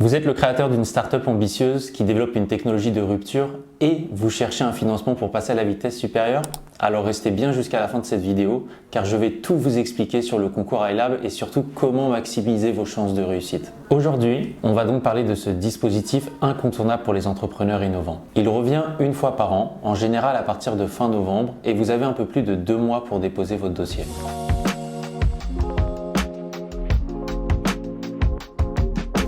Vous êtes le créateur d'une start-up ambitieuse qui développe une technologie de rupture et vous cherchez un financement pour passer à la vitesse supérieure? Alors restez bien jusqu'à la fin de cette vidéo car je vais tout vous expliquer sur le concours iLab et surtout comment maximiser vos chances de réussite. Aujourd'hui, on va donc parler de ce dispositif incontournable pour les entrepreneurs innovants. Il revient une fois par an, en général à partir de fin novembre, et vous avez un peu plus de 2 mois pour déposer votre dossier.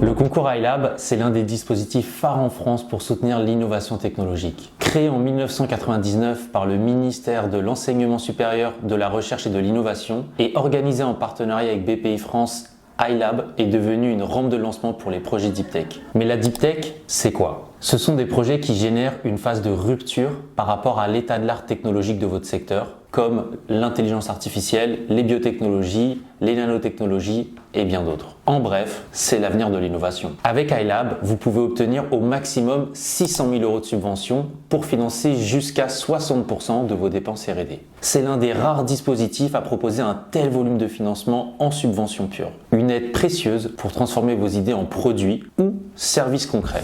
Le concours iLab, c'est l'un des dispositifs phares en France pour soutenir l'innovation technologique. Créé en 1999 par le ministère de l'Enseignement supérieur, de la Recherche et de l'Innovation et organisé en partenariat avec BPI France, iLab est devenu une rampe de lancement pour les projets Deep Tech. Mais la Deep Tech, c'est quoi? Ce sont des projets qui génèrent une phase de rupture par rapport à l'état de l'art technologique de votre secteur, comme l'intelligence artificielle, les biotechnologies, les nanotechnologies et bien d'autres. En bref, c'est l'avenir de l'innovation. Avec iLab, vous pouvez obtenir au maximum 600 000 € de subvention pour financer jusqu'à 60% de vos dépenses R&D. C'est l'un des rares dispositifs à proposer un tel volume de financement en subvention pure. Une aide précieuse pour transformer vos idées en produits ou services concrets.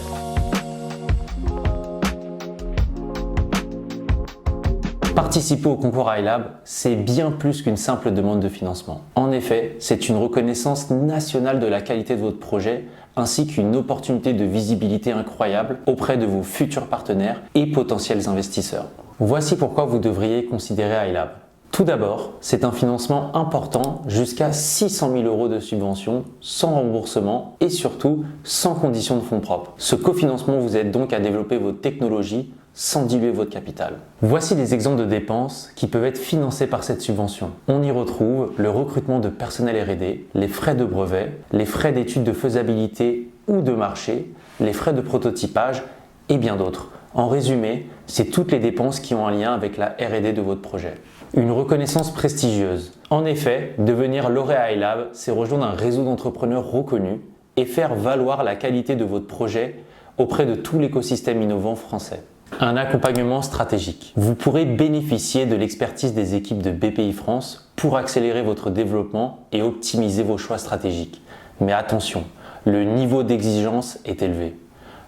Participer au concours iLab, c'est bien plus qu'une simple demande de financement. En effet, c'est une reconnaissance nationale de la qualité de votre projet ainsi qu'une opportunité de visibilité incroyable auprès de vos futurs partenaires et potentiels investisseurs. Voici pourquoi vous devriez considérer iLab. Tout d'abord, c'est un financement important jusqu'à 600 000 € de subvention sans remboursement et surtout sans condition de fonds propres. Ce cofinancement vous aide donc à développer votre technologie sans diluer votre capital. Voici des exemples de dépenses qui peuvent être financées par cette subvention. On y retrouve le recrutement de personnel R&D, les frais de brevet, les frais d'études de faisabilité ou de marché, les frais de prototypage et bien d'autres. En résumé, c'est toutes les dépenses qui ont un lien avec la R&D de votre projet. Une reconnaissance prestigieuse. En effet, devenir lauréat iLab, c'est rejoindre un réseau d'entrepreneurs reconnus et faire valoir la qualité de votre projet auprès de tout l'écosystème innovant français. Un accompagnement stratégique. Vous pourrez bénéficier de l'expertise des équipes de BPI France pour accélérer votre développement et optimiser vos choix stratégiques. Mais attention, le niveau d'exigence est élevé.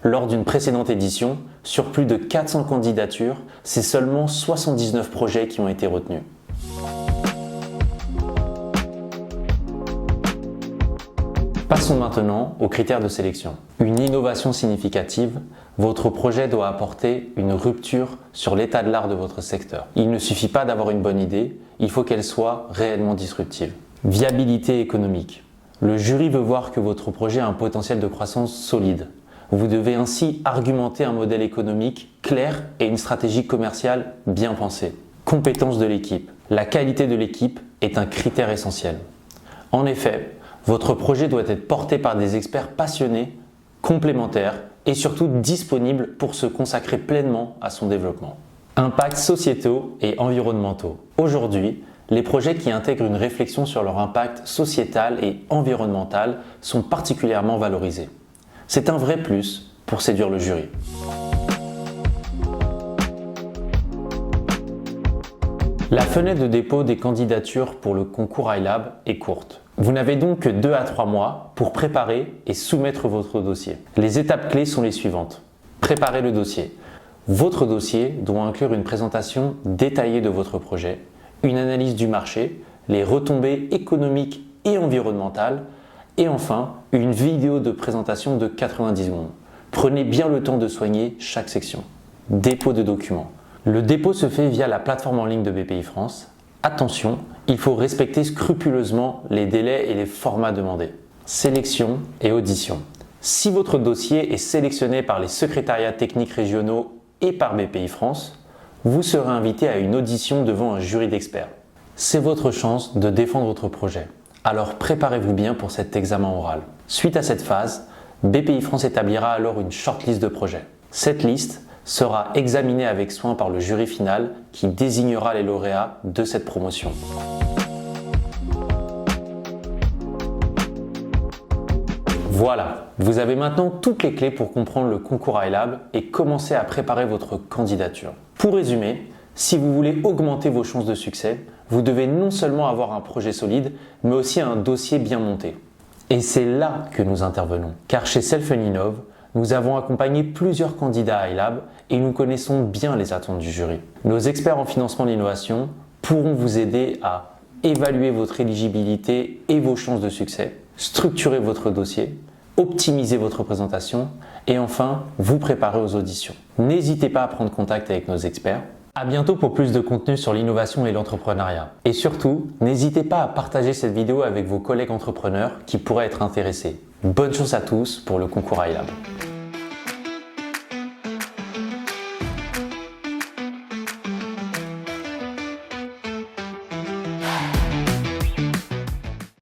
Lors d'une précédente édition, sur plus de 400 candidatures, c'est seulement 79 projets qui ont été retenus. Passons maintenant aux critères de sélection. Une innovation significative, votre projet doit apporter une rupture sur l'état de l'art de votre secteur. Il ne suffit pas d'avoir une bonne idée, il faut qu'elle soit réellement disruptive. Viabilité économique. Le jury veut voir que votre projet a un potentiel de croissance solide. Vous devez ainsi argumenter un modèle économique clair et une stratégie commerciale bien pensée. Compétences de l'équipe. La qualité de l'équipe est un critère essentiel. En effet, votre projet doit être porté par des experts passionnés, complémentaires et surtout disponibles pour se consacrer pleinement à son développement. Impacts sociétaux et environnementaux. Aujourd'hui, les projets qui intègrent une réflexion sur leur impact sociétal et environnemental sont particulièrement valorisés. C'est un vrai plus pour séduire le jury. La fenêtre de dépôt des candidatures pour le concours iLab est courte. Vous n'avez donc que 2 à 3 mois pour préparer et soumettre votre dossier. Les étapes clés sont les suivantes. Préparez le dossier. Votre dossier doit inclure une présentation détaillée de votre projet, une analyse du marché, les retombées économiques et environnementales, et enfin, une vidéo de présentation de 90 secondes. Prenez bien le temps de soigner chaque section. Dépôt de documents. Le dépôt se fait via la plateforme en ligne de BPI France. Attention, il faut respecter scrupuleusement les délais et les formats demandés. Sélection et audition. Si votre dossier est sélectionné par les secrétariats techniques régionaux et par BPI France, vous serez invité à une audition devant un jury d'experts. C'est votre chance de défendre votre projet. Alors préparez-vous bien pour cet examen oral. Suite à cette phase, BPI France établira alors une shortlist de projets. Cette liste sera examinée avec soin par le jury final qui désignera les lauréats de cette promotion. Voilà, vous avez maintenant toutes les clés pour comprendre le concours iLab et commencer à préparer votre candidature. Pour résumer, si vous voulez augmenter vos chances de succès, vous devez non seulement avoir un projet solide, mais aussi un dossier bien monté. Et c'est là que nous intervenons. Car chez Self & Innov, nous avons accompagné plusieurs candidats à iLab et nous connaissons bien les attentes du jury. Nos experts en financement de l'innovation pourront vous aider à évaluer votre éligibilité et vos chances de succès, structurer votre dossier, optimiser votre présentation et enfin vous préparer aux auditions. N'hésitez pas à prendre contact avec nos experts. À bientôt pour plus de contenu sur l'innovation et l'entrepreneuriat. Et surtout, n'hésitez pas à partager cette vidéo avec vos collègues entrepreneurs qui pourraient être intéressés. Bonne chance à tous pour le concours iLab.